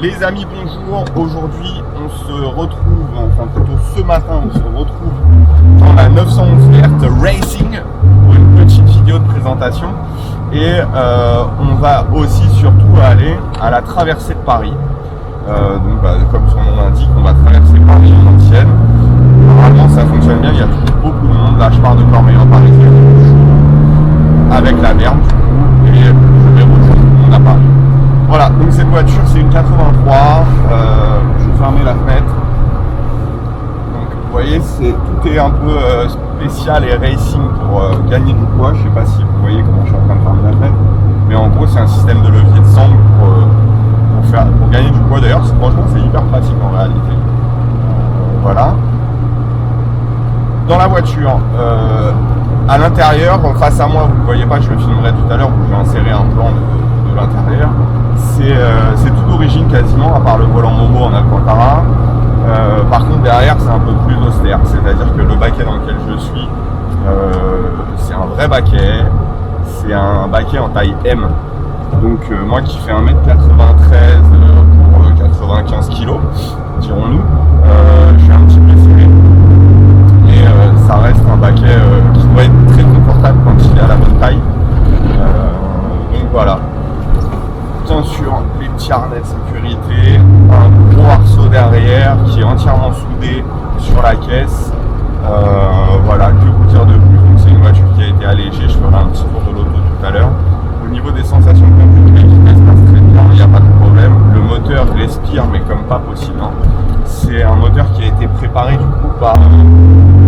Les amis, bonjour. Aujourd'hui, on se retrouve, enfin plutôt ce matin, on se retrouve dans la 911 verte Racing pour une petite vidéo de présentation. Et on va aussi surtout aller à la traversée de Paris. Comme son nom l'indique, on va traverser Paris en entière. Normalement, ça fonctionne bien, il y a toujours beaucoup de monde. Là, je pars de Cormeilles en Parisien avec la merde, du coup, et je vais rejoindre tout le monde à Paris. Voilà, donc cette voiture, c'est une 83. Je vais fermer la fenêtre. Donc, vous voyez, tout est un peu spécial et racing pour gagner du poids. Je sais pas si vous voyez comment je suis en train de fermer la fenêtre, mais en gros, c'est un système de levier de sangle pour gagner du poids. D'ailleurs, franchement, c'est hyper pratique en réalité. Voilà. Dans la voiture, à l'intérieur, face à moi, vous ne voyez pas, je le filmerai tout à l'heure, où je vais insérer un plan de l'intérieur. C'est tout d'origine quasiment, à part le volant Momo en Alcantara. Par contre, derrière, c'est un peu plus austère, c'est-à-dire que le baquet dans lequel je suis, c'est un vrai baquet, c'est un baquet en taille M. Donc moi qui fais 1m93 pour 95 kg, dirons-nous, je suis un petit peu serré. Mais ça reste un baquet qui doit être très confortable quand il est à la bonne taille. Donc voilà. Bien sûr, les petits harnais de sécurité, un gros arceau derrière qui est entièrement soudé sur la caisse. Voilà, que vous dire de plus. Donc c'est une voiture qui a été allégée, je ferai un petit tour de l'auto tout à l'heure. Au niveau des sensations de conduite, les vitesses passent très bien, il n'y a pas de problème. Le moteur respire, mais comme pas possible. Hein. C'est un moteur qui a été préparé du coup par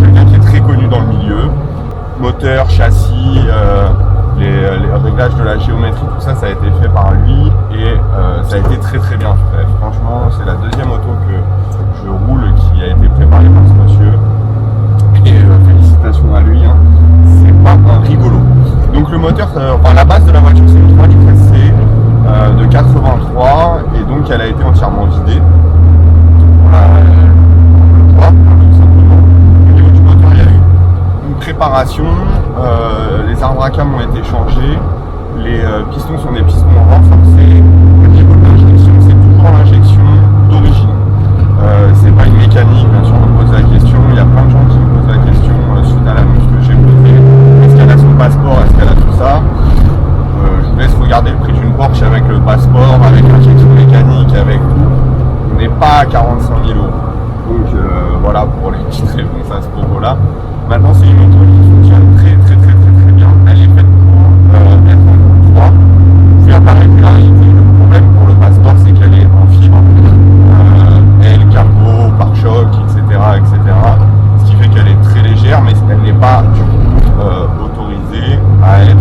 quelqu'un qui est très connu dans le milieu. Moteur, châssis, les réglages de la géométrie, tout ça, ça a été fait par lui et ça a été très très bien fait. Franchement, c'est la deuxième auto que je roule qui a été préparée par ce monsieur. Et félicitations à lui, hein. C'est pas un rigolo. Donc le moteur, la base de la voiture, c'est une 3 litres SC de 83 et donc elle a été entièrement vidée. Tout simplement. Au niveau du moteur, il y a eu une préparation, les arbres à cam ont été changés, les pistons sont des pistons renforcés. Au niveau de l'injection, c'est toujours l'injection d'origine. C'est pas une mécanique, bien sûr, on me pose la question. Il y a plein de gens qui me posent la question suite à l'annonce que j'ai posée. Est-ce qu'elle a son passeport, est-ce qu'elle a tout ça? Je vous laisse regarder le prix d'une Porsche avec le passeport, avec l'injection mécanique, avec tout. On n'est pas à 45 000 €. Donc voilà pour les petites réponses à ce propos-là. Maintenant, c'est une auto qui fonctionne très bien. Elle est faite pour être en 3. Vu la particularité, le problème pour le passeport, c'est qu'elle est en fibre. Elle, capot, pare-choc, etc. Ce qui fait qu'elle est très légère, mais elle n'est pas du coup autorisée à être.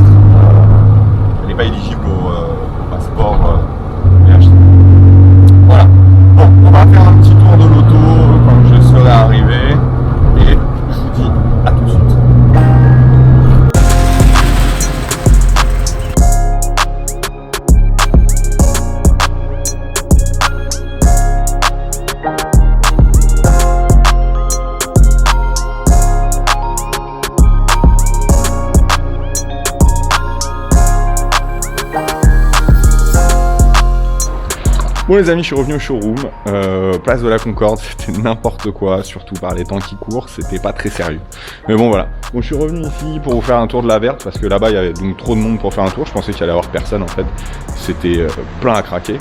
Elle n'est pas éligible au passeport VHT. Voilà. Bon, on va faire un petit tour de l'auto quand je serai arrivé et je vous dis à tout de suite. Bon les amis, je suis revenu au showroom, place de la Concorde, c'était n'importe quoi, surtout par les temps qui courent, c'était pas très sérieux. Mais bon voilà, bon, je suis revenu ici pour vous faire un tour de la verte, parce que là-bas il y avait donc trop de monde pour faire un tour, je pensais qu'il allait y avoir personne en fait, c'était plein à craquer.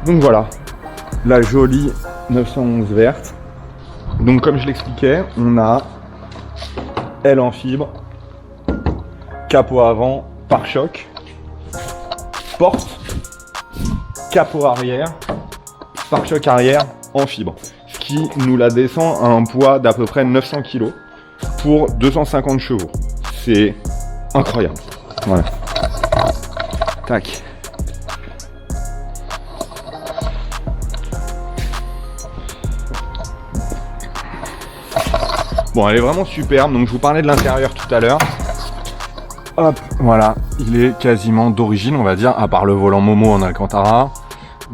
Donc voilà, la jolie 911 verte. Donc comme je l'expliquais, on a aile en fibre, capot avant, pare-choc, porte, capot arrière, pare-choc arrière en fibre, ce qui nous la descend à un poids d'à peu près 900 kg pour 250 chevaux. C'est incroyable. Voilà. Tac. Bon, elle est vraiment superbe. Donc je vous parlais de l'intérieur tout à l'heure. Hop, voilà, il est quasiment d'origine, on va dire, à part le volant Momo en Alcantara.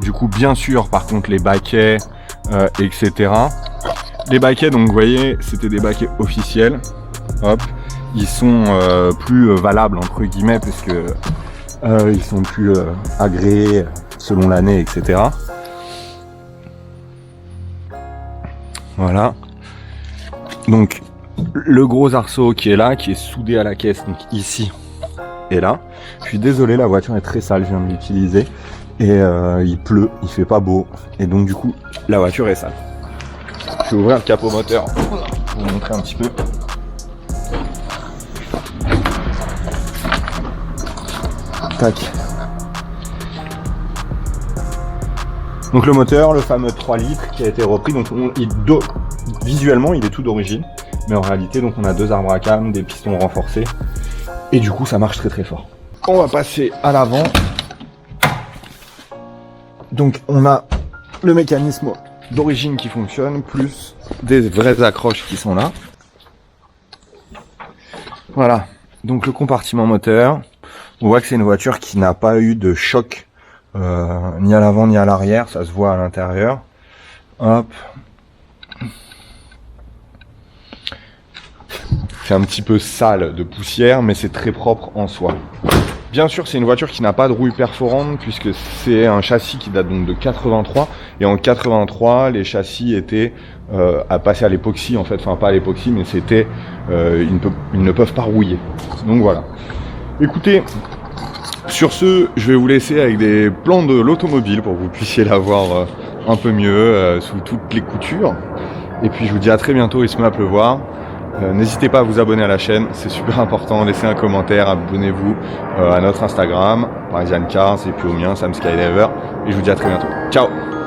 Du coup, bien sûr, par contre, les baquets, etc. Les baquets, donc vous voyez, c'était des baquets officiels. Hop, ils sont plus valables entre guillemets, puisque ils sont plus agréés selon l'année, etc. Voilà. Donc le gros arceau qui est là, qui est soudé à la caisse, donc ici et là. Je suis désolé, la voiture est très sale, je viens de l'utiliser. Et il pleut, il fait pas beau. Et donc du coup, la voiture est sale. Je vais ouvrir le capot moteur pour vous montrer un petit peu. Tac. Donc le moteur, le fameux 3 litres qui a été repris, donc visuellement il est tout d'origine, mais en réalité donc on a 2 arbres à cam, des pistons renforcés, et du coup ça marche très très fort. On va passer à l'avant. Donc on a le mécanisme d'origine qui fonctionne, plus des vraies accroches qui sont là. Voilà, donc le compartiment moteur, on voit que c'est une voiture qui n'a pas eu de choc ni à l'avant ni à l'arrière, ça se voit à l'intérieur. Hop. C'est un petit peu sale de poussière, mais c'est très propre en soi. Bien sûr, c'est une voiture qui n'a pas de rouille perforante, puisque c'est un châssis qui date donc de 83. Et en 83, les châssis étaient à passer à l'époxy, en fait. Enfin, pas à l'époxy, mais c'était... ils ne peuvent pas rouiller. Donc voilà. Écoutez... Sur ce, je vais vous laisser avec des plans de l'automobile pour que vous puissiez la voir un peu mieux sous toutes les coutures. Et puis je vous dis à très bientôt, il se met à pleuvoir. N'hésitez pas à vous abonner à la chaîne, c'est super important. Laissez un commentaire, abonnez-vous à notre Instagram, Parisian Cars, et puis au mien, Sam Skydiver. Et je vous dis à très bientôt. Ciao!